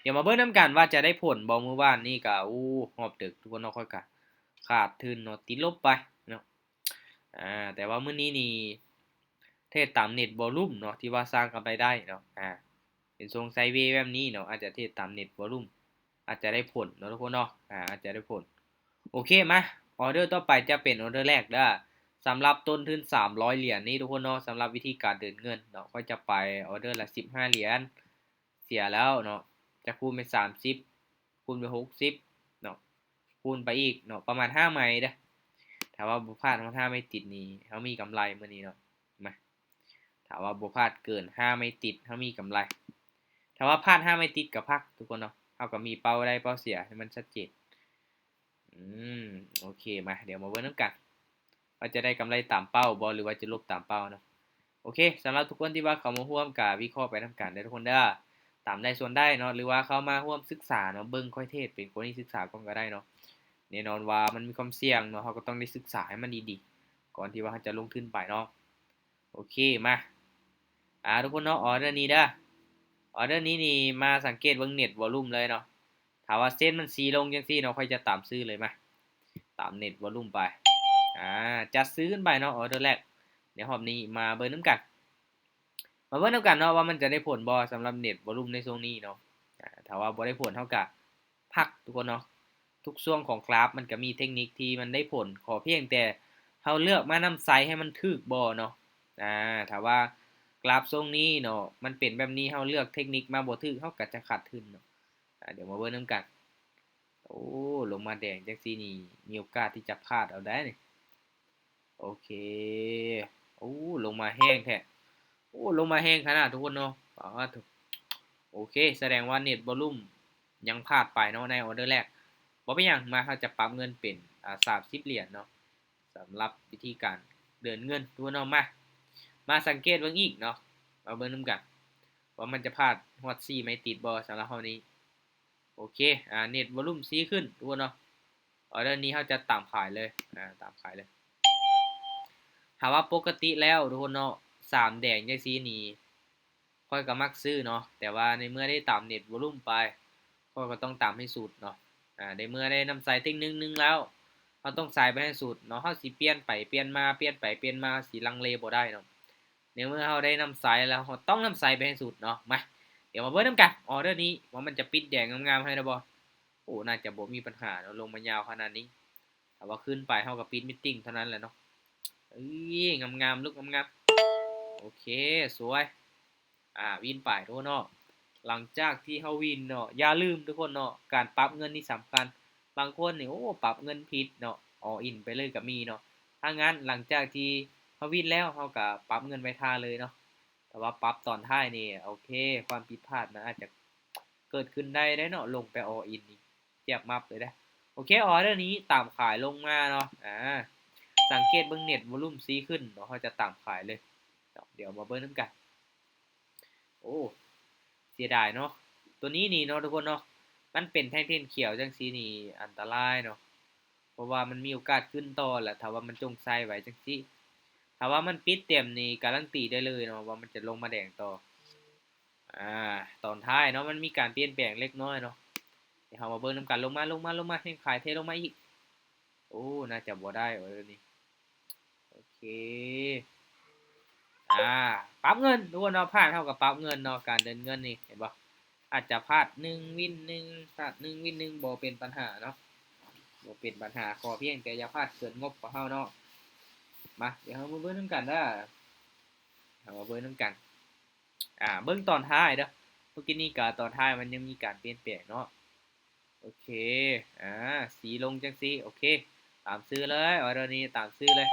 เดี๋ยวมาเบิ่งนำกันว่าจะได้ผลบ่มื้อวานนี้ก็หอบตึกทุกคนเนาะค่อยก็ขาดทุนเนาะติดลบไปเนาะแต่ว่ามื้อนี้นี่เทรดตามเน็ตวอลลุ่มเนาะที่ว่าสร้างกำไรได้เนาะเป็นทรงไซด์เวย์แบบนี้เนาะอาจจะเทรดตามเน็ตวอลลุ่มอาจจะได้ผลเนาะทุกคนเนาะอาจจะได้ผลโอเคมาออเดอร์ต่อไปจะเป็นออเดอร์แรกเด้อสำหรับต้นทุน300เหรียญนี่ทุกคนเนาะสำหรับวิธีการเดินเงินเนาะก็จะไปออเดอร์ละ15เหรียญเสียแล้วเนาะจะคูณเป็น30คูณไป60เนาะคูณไปอีกเนาะประมาณ5ไม้เด้อถ้าว่าบ่พลาดถ้าไม่ติดนี่เฮามีกำไรมื้อนี้เนาะมาถ้าว่าบ่พลาดเกิน5ไม่ติดเฮามีกำไรถ้าว่าพลาด5ไม่ติดก็พักทุกคนเนาะเฮาก็มีเป้าได้เป้าเสียให้มันชัดเจนอืมโอเคมาเดี๋ยวมาเบิ่งนำกันว่าจะได้กำไรตามเป้าบ่หรือว่าจะลบตามเป้าเนาะโอเคสำหรับทุกคนที่ว่าเข้ามาร่วมก็วิเคราะห์ไปนำกันเด้อทุกคนเด้อตามได้ส่วนได้เนาะหรือว่าเข้ามาร่วมศึกษาเนาะเบิ่งค่อยเทศเป็นคนที่ศึกษาก่อนก็ได้เนาะแน่นอนว่ามันมีความเสี่ยงเนาะเราก็ต้องได้ศึกษาให้มันดีๆก่อนที่ว่าเราจะลงทุนไปเนาะโอเคมาทุกคนเนาะออเดอร์นี้เด้อออเดอร์นี้นี่มาสังเกตเบิ่งเน็ตวอลลุ่มเลยเนาะถ้าว่าเส้นมันสีลงจังซี่เนาะค่อยจะตามซื้อเลยมาตามเน็ตวอลลุ่มไปจัดซื้อขึ้นไปเนาะออเดอร์แรกเดี๋ยวรอบนี้มาเบิ่งนำกันมาเบิ่งนำกันเนาะว่ามันจะได้ผลบ่สำหรับเน็ตวอลลุ่มในช่วงนี้เนาะถ้าว่าบ่ได้ผลเท่ากับพักทุกคนเนาะทุกช่วงของกราฟมันก็มีเทคนิคที่มันได้ผลขอเพียงแต่เฮาเลือกมานำไซส์ให้มันถูกบ่เนาะถ้าว่ากราฟทรงนี้เนาะมันเป็นแบบนี้เฮาเลือกเทคนิคมาบ่ถูกเฮาก็จะขาดทุนเนาะเดี๋ยวมาเบิ่งนำกันโอ้ลงมาแดงจังซี่นี่มีโอกาสที่จะพลาดเอาได้นี่โอเคโอ้ลงมาแห้งแท้โอ้ลงมาแห้งขนาดทุกคนเนาะถูกโอเคแสดงว่าเน็ตวอลลุ่มยังพลาดไปเนาะในออเดอร์แรกบ่เป็นหยังมาเราจะปรับเงินเป็น30เหรียญเนาะสำหรับวิธีการเดินเงินทุกคนเนาะมาสังเกตเบิ่งอีกเนาะมาเบิ่งนำกันว่ามันจะพลาดฮอด4ไหมติดบ่สำหรับเฮานี้โอเคเน็ตวอลลุ่มสีขึ้นทุกคนเนาะออเดอร์นี้เราจะตามขายเลยตามขายเลยถ้าว่าปกติแล้วทุกคนเนาะ3แดงจังซี่นี่ค่อยก็มักซื้อเนาะแต่ว่าในเมื่อได้ตามเน็ตวอลลุ่มไปค่อยก็ต้องตามให้สุดเนาะในเมื่อได้นำใส่ติ๊งนึงแล้วเราต้องใส่ไปให้สุดเนาะเราสิเปลี่ยนไปเปลี่ยนมาเปลี่ยนไปเปลี่ยนมาสิลังเลบ่ได้เนาะในเมื่อเราได้นำใส่แล้วเราต้องนำใส่ไปให้สุดเนาะมาเดี๋ยวมาเบิ่งนำกันออเดอร์นี้ว่ามันจะปิดแดงงามๆให้ได้บ่โอ้น่าจะบ่มีปัญหาเนาะลงมายาวขนาดนี้แต่ว่าขึ้นไปเฮาก็ปิดมีตติงเท่านั้นแหละเนาะเอ้ยงามๆลูกงามๆโอเคสวยวินไปทุกคนเนาะหลังจากที่เฮาวินเนาะอย่าลืมทุกคนเนาะการปรับเงินนี่สำคัญบางคนนี่โอ้ปรับเงินผิดเนาะall in ไปเลยก็มีเนาะถ้างั้นหลังจากที่เฮาวินแล้วเฮาก็ปรับเงินไว้ท่าเลยเนาะแต่ว่าปรับตอนท้ายนี่โอเคความผิดพลาดมันอาจจะเกิดขึ้นได้เนาะลงไป all in นี่เจ็บมับเลยนะโอเคออเดอร์นี้ตามขายลงมาเนาะสังเกตเบิ่งเน็ตวอลลุ่มซีขึ้นเนาะเฮาจะตามขายเลยเดี๋ยวมาเบิ่งนำกันโอ้เสียดายเนาะตัวนี้นี่เนาะทุกคนเนาะมันเป็นแท่งๆเขียวจังซี่นี่อันตรายเนาะเพราะว่ามันมีโอกาสขึ้นต่อแหละถ้าว่ามันจงไส้ไว้จังซี่ถ้าว่ามันปิดเต็มนี่การันตีได้เลยเนาะว่ามันจะลงมาแดงต่อตอนท้ายเนาะมันมีการเปลี่ยนแปลงเล็กน้อยเนาะเดี๋ยวเรามาเบิ่งนำกันลงมาให้ขายเทลงมาอีกโอ้น่าจะบ่ได้เดี๋ยวนี้โอเคปรับเงินทุกคนเนาะพลาดเท่ากับปรับเงินเนาะการเดินเงินนี่เห็นบ่อาจจะพลาด1วิน1พลาด1วิน1บ่เป็นปัญหาเนาะบ่เป็นปัญหาขอเพียงแต่อย่าพลาดเกินงบของเราเนาะมาเดี๋ยวเรามาเบิ่งนำกันเด้อเรามาเบิ่งนำกันเบิ่งตอนท้ายเด้อเมื่อกี้นี้ก็ตอนท้ายมันยังมีการเปลี่ยนแปลงเนาะโอเคสีลงจังซี่โอเคตามซื้อเลยออเดอร์นี้ตามซื้อเลย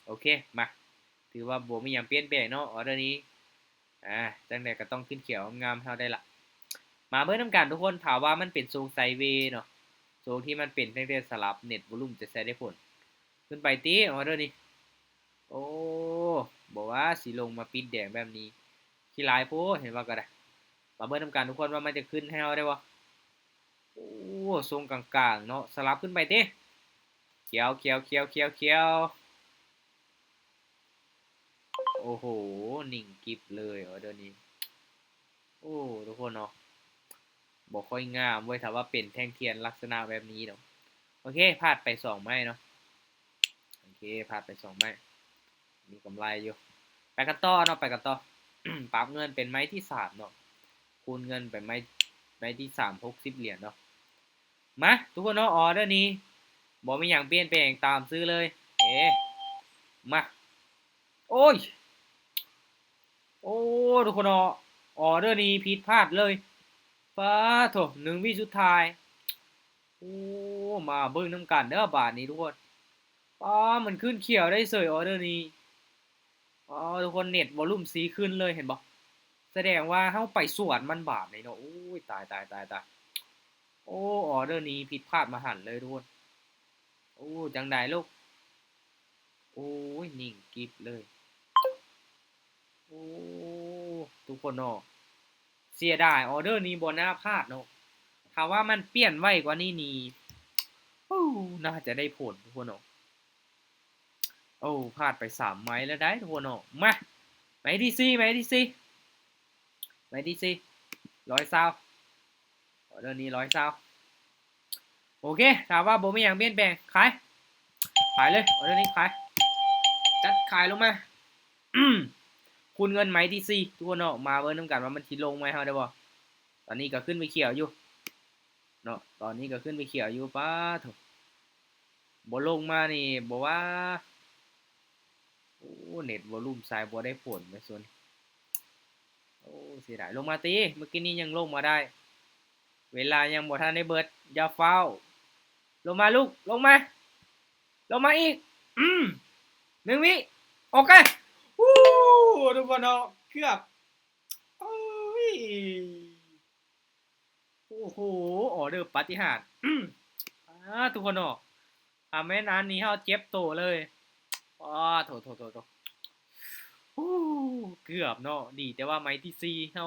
โอเคมาถือว่าบ่มีหยังเปลี่ยนแปลงเนาะออเดอร์นี้จังได๋ก็ต้องขึ้นเขียวงามๆเฮาได้ล่ะมาเบิ่งนำกันทุกคนถ้าว่ามันเป็นทรงไซด์เวย์เนาะทรงที่มันเป็นตั้งแต่สลับเน็ตวอลลุ่มจะใช้ได้ผลขึ้นไปติออเดอร์นี้โอ้บ่ว่าสิลงมาปิดแดงแบบนี้ขี้ร้ายโพดเห็นว่าก็ได้มาเบิ่งนำกันทุกคนว่ามันจะขึ้นให้เราได้บ่โอ้ทรงกลางๆเนาะสลับขึ้นไปติเขียวๆๆๆโอ้โฮนิ่งกริบเลยออเดอร์นี้โอ้ทุกคนเนาะ บ่ค่อยงามเว้ยถ้าว่าเป็นแท่งเทียนลักษณะแบบนี้เนาะโอเคพลาดไป2ไม้เนาะโอเคพลาดไป2ไม้มีกำไรอยู่ไปกันต่อเนาะไปกันต่อ ปรับเงินเป็นไม้ที่3เนาะคูณเงินไปไม้ที่3 60เหรียญเนาะมาทุกคนเนาะออเดอร์นี้บ่มีหยังเปลี่ยนแปลงตามซื้อเลยมาโอ้ยโอ้ทุกคนเนาะออเดอร์นี้ผิดพลาดเลยป้าโถ1 วิสุดท้ายโอ้มาเบิ่งน้ำกันเด้อบาทนี้ทุกคนป้ามันขึ้นเขียวได้เสยออเดอร์นี้อ๋อทุกคนเน็ตวอลลุ่มสีขึ้นเลยเห็นบ่แสดงว่าเฮาไปสวนมันบาปเลยเนาะโอ้ยตายโอ้ออเดอร์นี้ผิดพลาดมหันต์เลยทุกคนโอ้จังไดลูกโอ้ยนิ่งกริบเลยโอ้ทุกคนเนาะเสียดายออเดอร์นี้บ่น่าพลาดเนาะถ้าว่ามันเปลี่ยนไวกว่านี้นี่โอ้น่าจะได้ผลทุกคนเนาะโอ้พลาดไป3ไม้แล้วได้ทุกคนเนาะมาไม้ที่4ไม้ที่4ไม้ที่4 100ซาวออเดอร์นี้100ซาวโอเคถามว่าบ่มีหยังเปลี่ยนแปลงขายเลยออเดอร์นี้ขายจัดขายลงมาคูณเงินไม้ที่4ทุกคนเนาะมาเบิ่งนำกันว่ามันสิลงไหมเฮาได้บ่ตอนนี้ก็ขึ้นไปเขียวอยู่เนาะตอนนี้ก็ขึ้นไปเขียวอยู่ป๊าโถบ่ลงมานี่บ่ว่าโอ้เน็ตวอลลุ่มสายบ่ได้ผลไปส่วนโอ้เสียดายลงมาติเมื่อกี้นี้ยังลงมาได้เวลายังบ่ทันได้เบิดอย่าฟ้าวลงมาลูกลงมาอีก1 วิโอเควู้ทุกคนเนาะเกือบโอ้ยโอ้โหออเดอร์ปาฏิหาริย์ทุกคนเนาะทำให้นานนี้เฮาเจ็บโตเลยอ้อโถโอ้เกือบเนาะดีแต่ว่าไม้ที่4เฮา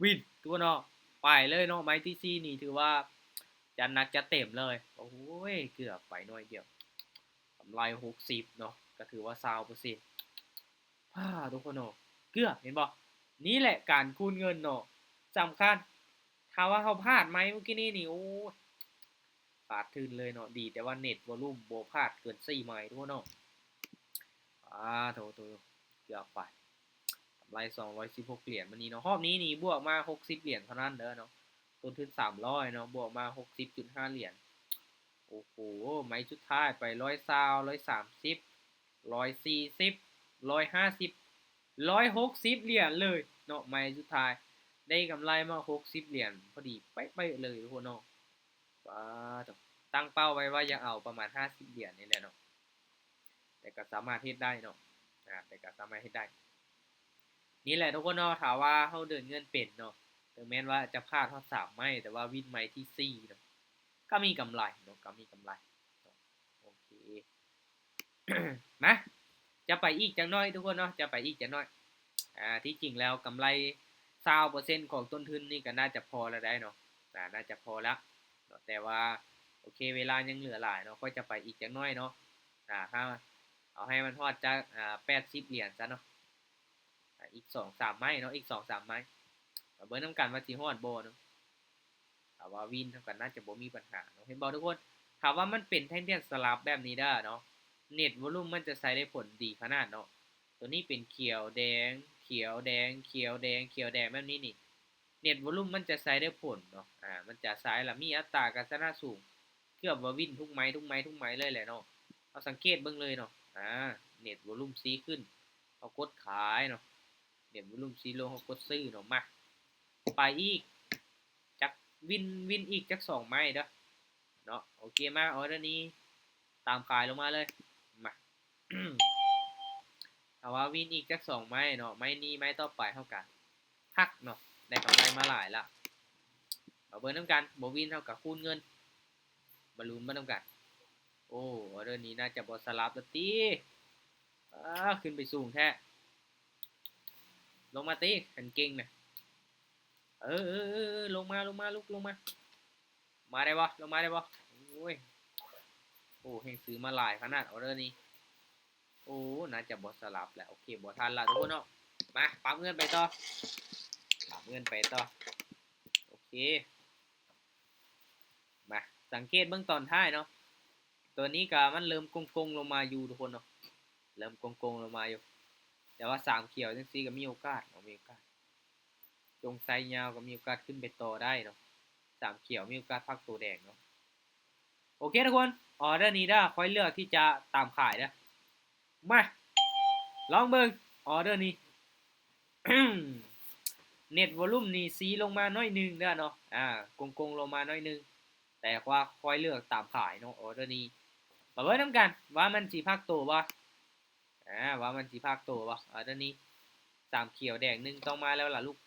วินทุกคนเนาะไปเลยเนาะไม้ที่4นี่ถือว่าจัดหนักจัดเต็มเลยโอ้ยเกือบไปหน่อยเดียวกำไร60เนาะก็ถือว่า20%ทุกคนเนาะเกือบเห็นบ่นี่แหละการคูณเงินเนาะสำคัญถ้าว่าเขาพลาดไหมเมื่อกี้นี้นี่โอ้ขาดทุนเลยเนาะดีแต่ว่าเน็ตวอลลุ่มบ่พลาดเกิน4ไม้ทุกคนเนาะโถเกือบไปกำไร216เหรียญวันนี้เนาะรอบนี้นี่บวกมา60เหรียญเท่านั้นเด้อเนาะต้นทุน300เนาะบวกมา60.5เหรียญโอ้โหไม้สุดท้ายไป120 130 140 150 160เหรียญเลยเนาะไม้สุดท้ายได้กำไรมา60เหรียญพอดีเป๊ะๆเลยทุกคนเนาะว้าตั้งเป้าไว้ว่าจะเอาประมาณ50เหรียญนี่แหละเนาะแต่ก็สามารถเฮ็ดได้เนาะแต่ก็สามารถเฮ็ดได้นี่แหละทุกคนเนาะถ้าว่าเฮาเดินเงินเป็นเนาะถึงแม้ว่าจะพลาดทอด3ไม้แต่ว่าวินไม้ที่4เนาะก็มีกำไรเนาะก็มีกำไรโอเค นะจะไปอีกจังน้อยทุกคนเนาะจะไปอีกจังน้อยที่จริงแล้วกำไร20%ของต้นทุนนี่ก็น่าจะพอแล้วได้เนาะน่าจะพอแล้วแต่ว่าโอเคเวลายังเหลือหลายเนาะก็จะไปอีกจังน้อยเนาะถ้าเอาให้มันฮอดจัก80เหรียญซะเนาะอีก2-3ไม้เนาะอีก2-3ไม้เบิ่งนำกันว่าสิฮอดบ่เนาะถ้าว่าวินเท่ากันน่าจะบ่มีปัญหาเนาะเห็นบ่ทุกคนถ้าว่ามันเป็นแท่งๆสลับแบบนี้เด้อเนาะเน็ตวอลลุ่มมันจะใช้ได้ผลดีขนาดเนาะตัวนี้เป็นเขียวแดงเขียวแดงเขียวแดงเขียวแดงแบบนี้นี่เน็ตวอลลุ่มมันจะใช้ได้ผลเนาะมันจะใช้แล้วมีอัตราการชนะสูงเกือบว่าวินทุกไม้เลยแหละเนาะเอาสังเกตเบิ่งเลยเนาะเน็ตวอลลุ่มซีขึ้นเอากดขายเนาะเน็ตวอลลุ่มซีลงเอากดซื้อเนาะมาไปอีกจักวินอีกจัก2ไม้เด้อเนาะโอเคมาออเดอร์นี้ตามขายลงมาเลยมา ถ้าว่าวินอีกจัก2ไม้เนาะไม้นี้ไม้ต่อไปเท่ากันคักเนาะได้กำไรมาหลายละเอาเบิ่งนำกันบ่วินเท่ากับคูณเงินมาลุ้นบ่นำกันโอ้ออเดอร์นี้น่าจะบ่สลับแล้วติขึ้นไปสูงแท้ลงมาติคันเก่งน่ะลงมาลุกลงมามาได้บ่ลงมาได้บ่โอ้ยโอ้แฮ่งซื้อมาหลายขนาดออเดอร์นี้โอ้น่าจะบ่สลับแหละโอเคบ่ทันละทุกคนเนาะมาปรับเงินไปต่อโอเค สังเกตเบื้องตอนท้ายเนาะตัวนี้ก็มันเริ่มกงๆลงมาอยู่ทุกคนเนาะเริ่มกงๆลงมาอยู่แต่ว่า3เขียวจังซี่ก็มีโอกาสเนาะมีโอกาสจงไซยาวก็มีโอกาสขึ้นไปต่อได้เนาะ3เขียวมีโอกาสพักตัวแดงเนาะโอเคทุกคนออเดอร์นี้ได้ค่อยเลือกที่จะตามขายนะมาลองเบิ่งออเดอร์นี้ เน็ตวอลลุ่มนี่ซีลงมาน้อยนึงเด้อเนาะกงๆลงมาน้อยนึงแต่ว่าค่อยเลือกตามขายเนาะออเดอร์นี้มาเบิ่งนำกันว่ามันสิพักตัวบ่ว่ามันสิพักตัวบ่ออเดอร์นี้3เขียวแดง1ต้องมาแล้วล่ะลูก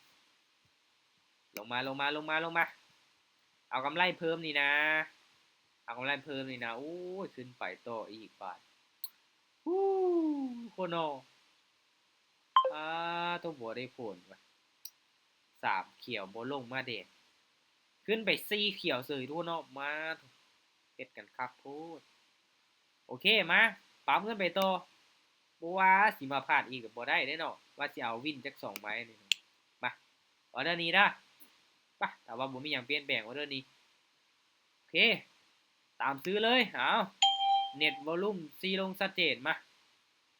ลงมาเอากำไรเพิ่มนี่นะเอากำไรเพิ่มนี่นะโอ้ยขึ้นไปต่ออีกบาทฮู้โคโนตัวบ่ได้ผลว่ะ3เขียวบ่ลงมาแดงขึ้นไป4เขียวเสยทุกคนเนาะมาเฮ็ดกันคักโพดโอเคมาปั๊มขึ้นไปต่อบ่ว่าสิมาพลาดอีกก็บ่ได้เด้เนาะว่าสิเอาวินจัก2ใบนี่มาออเดอร์นี้นะไปแต่ว่าบ่มีหยังเปลี่ยนแปลงออเดอร์นี้โอเคตามซื้อเลยเอาเน็ตวอลลุ่มซีลงชัดเจนมา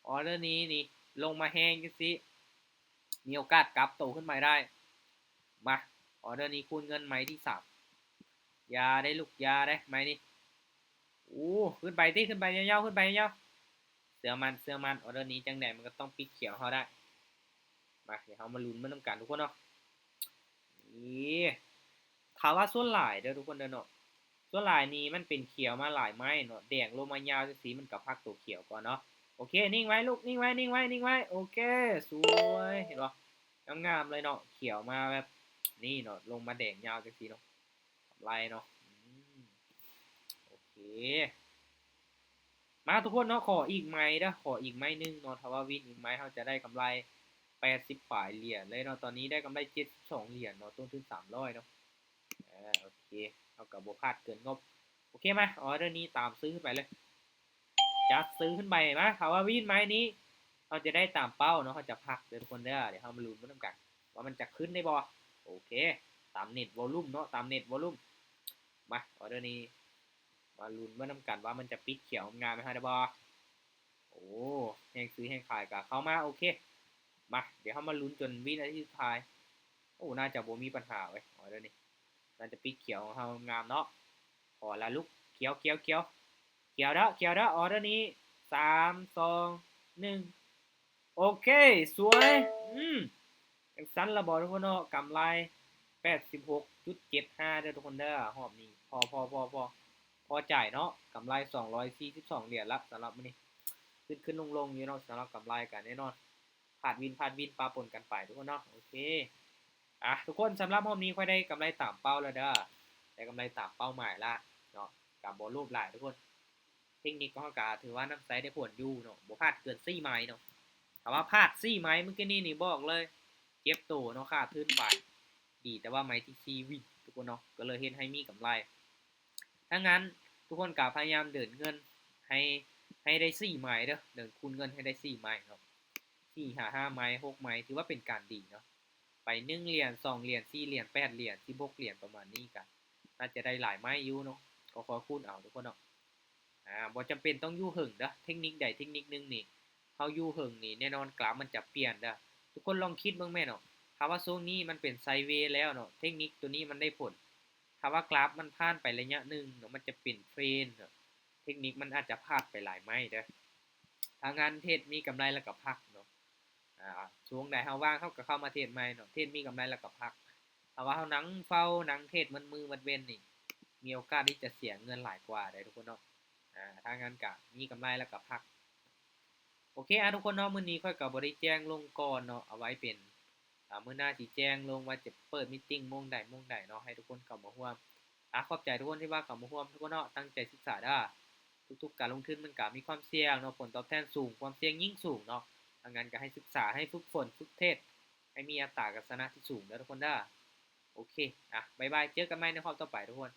ออเดอร์นี้นี่ลงมาแห้งจังซี่มีโอกาสกลับโตขึ้นมาได้มาออเดอร์นี้คูณเงินไม้ที่3ยาได้ลูกยาได้ไม้นี่ขึ้นไปติขึ้นไปยาวๆขึ้นไปยาวๆเสือมันออเดอร์นี้จังได๋มันก็ต้องปิดเขียวเฮาได้มาเดี๋ยวเฮามาลุ้นมันนำกันทุกคนเนาะนี่ข่าวว่าส่วนหลายเด้อทุกคนเด้อเนาะส่วนหลายนี้มันเป็นเขียวมาหลายไม้เนาะแดงลงมายาวจังซี่มันก็พักตัวเขียวก่อนเนาะโอเคนิ่งไว้ลูกนิ่งไว้โอเคสวยเห็นบ่งามๆเลยเนาะเขียวมาแบบนี่เนาะลงมาแดงยาวจังซี่เนาะกำไรเนาะโอเคมาทุกคนเนาะขออีกไม้เด้อขออีกไม้นึงเนาะถ้าว่าวินอีกไม้เฮาจะได้กำไร80ปลายเหรียญเลยเนาะตอนนี้ได้กำไร72เหรียญเนาะต้นทุน300เนาะโอเคเอาก็บ่พลาดเกินงบโอเคมาออเดอร์นี้ตามซื้อขึ้นไปเลยจัดซื้อขึ้นไปมาถ้าว่าวินไม้นี้เราจะได้ตามเป้าเนาะเขาจะพักเด้อทุกคนเด้อเดี๋ยวเฮามาลุ้นมันนำกันว่ามันจะขึ้นได้บ่โอเคตามเน็ตวอลลุ่มเนาะตามเน็ตวอลลุ่มมาออเดอร์นี้มาลุ้นมันนำกันว่ามันจะปิดเขียวงามมั้ยฮะได้บ่โอ้แฮงซื้อแฮงขายก็เข้ามาโอเคมาเดี๋ยวเฮามาลุ้นจนวินาทีสุดท้ายโอ้น่าจะบ่มีปัญหาเว้ยออเดอร์นี้น่าจะปิดเขียวของเฮางามเนาะพอละลูกเขียวเด้อออเดอร์นี้3 2 1โอเคสวยจังซั่นล่ะบ่ทุกคนเนาะกำไร 86.75 เด้อทุกคนเด้อรอบนี้พอจ่ายเนาะกำไร242เหรียญละสำหรับมื้อนี้ขึ้นลงๆอยู่เนาะสำหรับกำไรก็แน่นอนพลาดวินปะปนกันไปทุกคนเนาะโอเคทุกคนสำหรับรอบนี้ค่อยได้กำไรตามเป้าแล้วเด้อได้กำไรตามเป้าหมายละเนาะก็บ่รูปหลายทุกคนเทคนิคของเฮาก็ถือว่านำใช้ได้ผลอยู่เนาะบ่พลาดเกิน4ไม้เนาะถ้าว่าพลาด4ไม้เมื่อกี้นี่บอกเลยเก็บโตเนาะค่าทุนไปดีแต่ว่าไม้ที่4วินทุกคนเนาะก็เลยเฮ็ดให้มีกำไรถ้างั้นทุกคนก็พยายามเดินเงินให้ได้4ไม้เด้อเดินคูณเงินให้ได้4ไม้เนาะ4 5ไม้6ไม้ถือว่าเป็นการดีเนาะไป1เหรียญ2เหรียญ4เหรียญ8เหรียญ16เหรียญประมาณนี้ก็น่าจะได้หลายไม้อยู่เนาะก็ขอคูณเอาทุกคนเนาะบ่จำเป็นต้องอยู่หึงเด้อเทคนิคใดเทคนิคนึงนี่เฮาอยู่หึงนี่แน่นอนกราฟมันจะเปลี่ยนเด้อทุกคนลองคิดเบิ่งแม่เนาะถ้าว่าช่วงนี้มันเป็นไซด์เวย์แล้วเนาะเทคนิคตัวนี้มันได้ผลถ้าว่ากราฟมันผ่านไประยะนึงเนาะมันจะเป็นเทรนเนาะเทคนิคมันอาจจะพลาดไปหลายไม้เด้อถ้างานเทรดมีกำไรแล้วก็พักเนาะช่วงใดเฮาว่างเฮาก็เข้ามาเทรดใหม่เนาะเทรดมีกำไรแล้วก็พักถ้าว่าเฮานั่งเฝ้านั่งเทรดมันมือมันเว้นนี่มีโอกาสที่จะเสียเงินหลายกว่าได้ทุกคนเนาะถ้างั้นก็มีกำไรแล้วก็พักโอเคทุกคนเนาะมื้อนี้ค่อยก็บ่ได้แจ้งลงก่อนเนาะเอาไว้เป็นมื้อหน้าสิแจ้งลงว่าจะเปิดมีตติงโมงใดเนาะให้ทุกคนเข้ามาร่วมขอบใจทุกคนที่ว่าเข้ามาร่วมทุกคนเนาะตั้งใจศึกษาเด้อทุกๆการลงทุนมันก็มีความเสี่ยงเนาะผลตอบแทนสูงความเสี่ยงยิ่งสูงเนาะถ้างั้นก็ให้ศึกษาให้ฝึกฝนฝึกเทรดให้มีอัตราการชนะที่สูงเด้อทุกคนเด้อโอเคบ๊ายบายเจอกันใหม่ในรอบต่อไปทุกคน